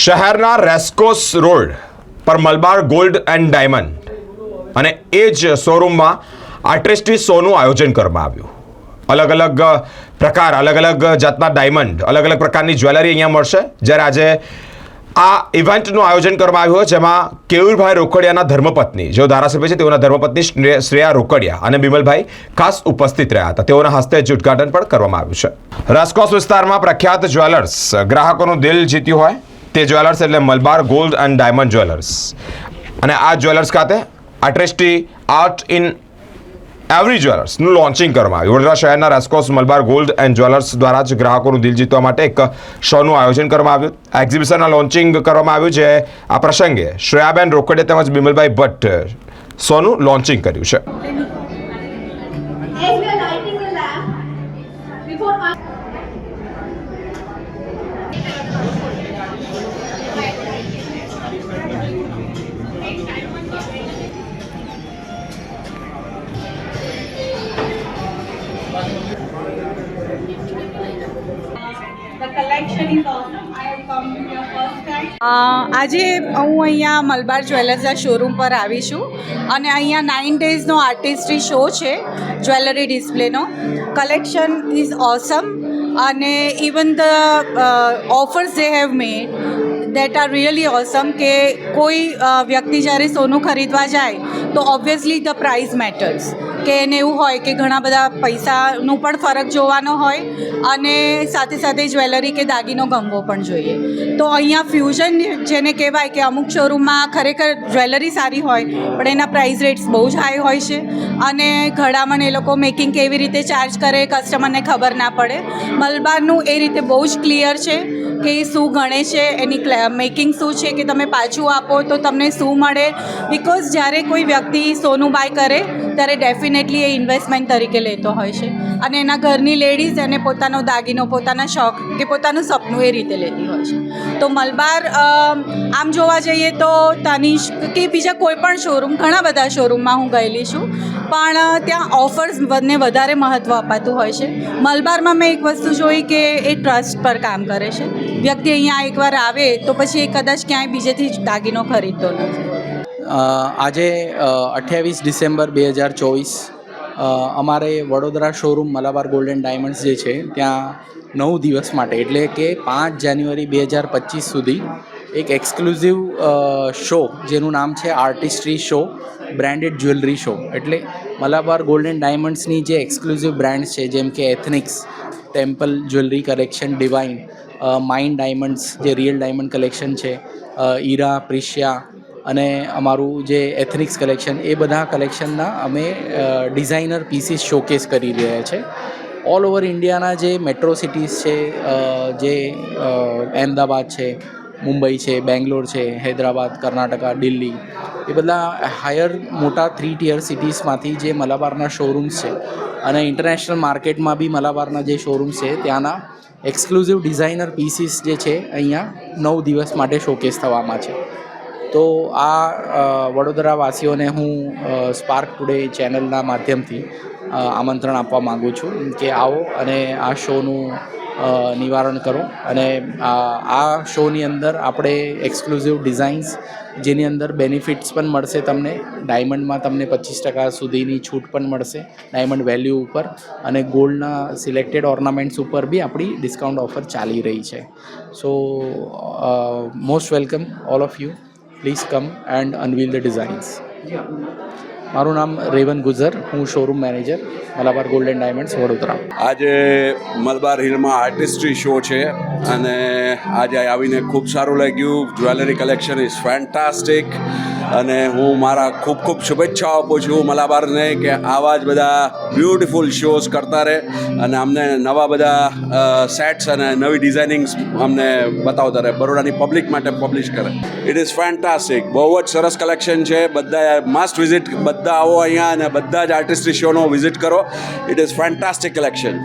શહેરના રેસ્કોસ રોડ પર Malabar gold and diamond અને એ જ શોરૂમમાં આર્ટિસ્ટ્રી શોનું આયોજન કરવામાં આવ્યું। અલગ અલગ પ્રકાર, અલગ અલગ જાતના ડાયમંડ, અલગ અલગ પ્રકારની જ્વેલરી અહીંયા મળશે। જ્યારે આજે આ ઇવેન્ટનું આયોજન કરવામાં આવ્યું જેમાં કેયુરભાઈ રોકડિયાના ધર્મપત્ની, જેઓ ધારાસભ્ય છે તેઓના ધર્મપત્ની શ્રેયા રોકડિયા અને બિમલભાઈ ખાસ ઉપસ્થિત રહ્યા હતા। તેઓના હસ્તે જ ઉદ્ઘાટન પણ કરવામાં આવ્યું છે। રેસ્કોસ વિસ્તારમાં પ્રખ્યાત જ્વેલર્સ ગ્રાહકોનું દિલ જીત્યું હોય તે જ્વેલર્સ એટલે Malabar gold and diamond jewellers. અને આ જ્વેલર્સ ખાતે આર્ટિસ્ટ્રી આર્ટ ઇન એવરી જ્વેલર્સનું લોન્ચિંગ કરવામાં આવ્યું। વડોદરા શહેરના રેસ્કોસ મલબાર ગોલ્ડ એન્ડ જ્વેલર્સ દ્વારા જ ગ્રાહકોનું દિલ જીતવા માટે એક શોનું આયોજન કરવામાં આવ્યું। આ એક્ઝિબિશનના લોન્ચિંગ કરવામાં આવ્યું છે। આ પ્રસંગે શ્રેયાબેન રોકડિયા તેમજ બિમલભાઈ ભટ્ટ શોનું લોન્ચિંગ કર્યું છે। As we are lighting the lamp, before the collection is awesome. I have come here first time. આજે હું અહીંયા મલબાર જ્વેલર્સના શોરૂમ પર આવી છું અને અહીંયા 9 ડેઝનો આર્ટિસ્ટ્રી શો છે, જ્વેલરી ડિસ્પ્લેનો। કલેક્શન ઇઝ ઓસમ અને even the offers they have made that are really awesome કે કોઈ વ્યક્તિ જ્યારે સોનું ખરીદવા જાય તો ઓબ્વિયસલી ધ પ્રાઇસ મેટર્સ, કે એને એવું હોય કે ઘણા બધા પૈસાનું પણ ફરક જોવાનો હોય અને સાથે સાથે જ્વેલરી કે દાગીનો ગમવો પણ જોઈએ। તો અહીંયા ફ્યુઝન જેને કહેવાય કે અમુક શોરૂમમાં ખરેખર જ્વેલરી સારી હોય પણ એના પ્રાઇસ રેટ્સ બહુ જ હાઈ હોય છે અને ઘડામણ એ લોકો મેકિંગ કેવી રીતે ચાર્જ કરે કસ્ટમરને ખબર ના પડે। મલબારનું એ રીતે બહુ જ ક્લિયર છે કે શું ગણે છે, એની મેકિંગ શું છે, કે તમે પાછું આપો તો તમને શું મળે। બિકોઝ જ્યારે કોઈ વ્યક્તિ સોનું બાય કરે ત્યારે ડેફિનેટલી એ ઇન્વેસ્ટમેન્ટ તરીકે લેતો હોય છે અને એના ઘરની લેડીઝ એને પોતાનો દાગીનો, પોતાના શોખ કે પોતાનું સપનું એ રીતે લેતી હોય છે। તો મલબાર આમ જોવા જઈએ તો તનિષ્ક કે બીજા કોઈ પણ શોરૂમ, ઘણા બધા શોરૂમમાં હું ગયેલી છું પણ ત્યાં ઓફર્સને વધારે મહત્ત્વ અપાતું હોય છે। મલબારમાં મેં એક વસ્તુ જોઈ કે એ ટ્રસ્ટ પર કામ કરે છે। વ્યક્તિ અહીંયા એકવાર આવે તો પછી એ કદાચ ક્યાંય બીજેથી જ દાગીનો ખરીદતો નથી। આજે 28 ડિસેમ્બર 2024 અમારે Vadodara showroom Malabar Gold and Diamonds જે છે ત્યાં 9 દિવસ માટે એટલે કે 5 જાન્યુઆરી 2025 સુધી એક એક્સક્લુઝિવ શો જેનું નામ છે આર્ટિસ્ટ્રી શો બ્રાન્ડેડ જ્વેલરી શો। એટલે મલાબાર ગોલ્ડ એન્ડ ડાયમંડ્સની જે એક્સક્લુઝિવ બ્રાન્ડ્સ છે જેમ કે Ethnix, temple jewellery collection, Divine, Mine Diamonds જે રિયલ ડાયમંડ કલેક્શન છે, ઈરા, પ્રિશિયા અને અમારું જે એથનિક્સ કલેક્શન, એ બધા કલેક્શનના અમે ડિઝાઇનર પીસીસ શોકેસ કરી રહ્યા છે। ઓલ ઓવર ઇન્ડિયાના જે મેટ્રો સિટીઝ છે, જે અહેમદાબાદ છે, મુંબઈ છે, બેંગ્લોર છે, હૈદરાબાદ, કર્ણાટકા, દિલ્હી, એ બધા હાયર મોટા 3 ટિયર સિટીઝમાંથી જે મલાબારના શોરૂમ્સ છે અને ઇન્ટરનેશનલ માર્કેટમાં બી મલાબારના જે શોરૂમ્સ છે ત્યાંના એક્સક્લુઝિવ ડિઝાઇનર પીસીસ જે છે અહીંયા 9 દિવસ માટે શોકેસ થવામાં છે। તો આ વડોદરાવાસીઓને હું સ્પાર્ક ટુડે ચેનલના માધ્યમથી આમંત્રણ આપવા માગું છું કે આવો અને આ શોનું નિવારણ કરો। અને આ શોની અંદર આપણે એક્સક્લુઝિવ ડિઝાઇન્સ જેની અંદર બેનિફિટ્સ પણ મળશે તમને, ડાયમંડમાં તમને 25% સુધીની છૂટ પણ મળશે ડાયમંડ વેલ્યુ ઉપર, અને ગોલ્ડના સિલેક્ટેડ ઓર્નામેન્ટ્સ ઉપર બી આપણી ડિસ્કાઉન્ટ ઓફર ચાલી રહી છે। So most welcome all of you, please come and unveil the designs. મારું નામ રેવન ગુજર, હું showroom manager Malabar Gold and Diamonds Vadodara. આજે મલબાર હિલમાં આર્ટિસ્ટ્રી શો છે અને આજે આવીને ખૂબ સારું લાગ્યું। જ્વેલરી કલેક્શન ઇઝ ફેન્ટાસ્ટિક અને હું મારા ખૂબ ખૂબ શુભેચ્છાઓ આપું છું મલાબારને કે આવા જ બધા બ્યુટિફુલ શોઝ કરતા રહે અને અમને નવા બધા સેટ્સ અને નવી ડિઝાઇનિંગ્સ અમને બતાવતા રહે, બરોડાની પબ્લિક માટે પબ્લિશ કરે। ઇટ ઇઝ ફેન્ટાસ્ટિક, બહુ જ સરસ કલેક્શન છે। બધા મસ્ટ વિઝિટ, બધા આવો અહીંયા અને બધા જ આર્ટિસ્ટ્રી શોનો વિઝિટ કરો। It is fantastic collection.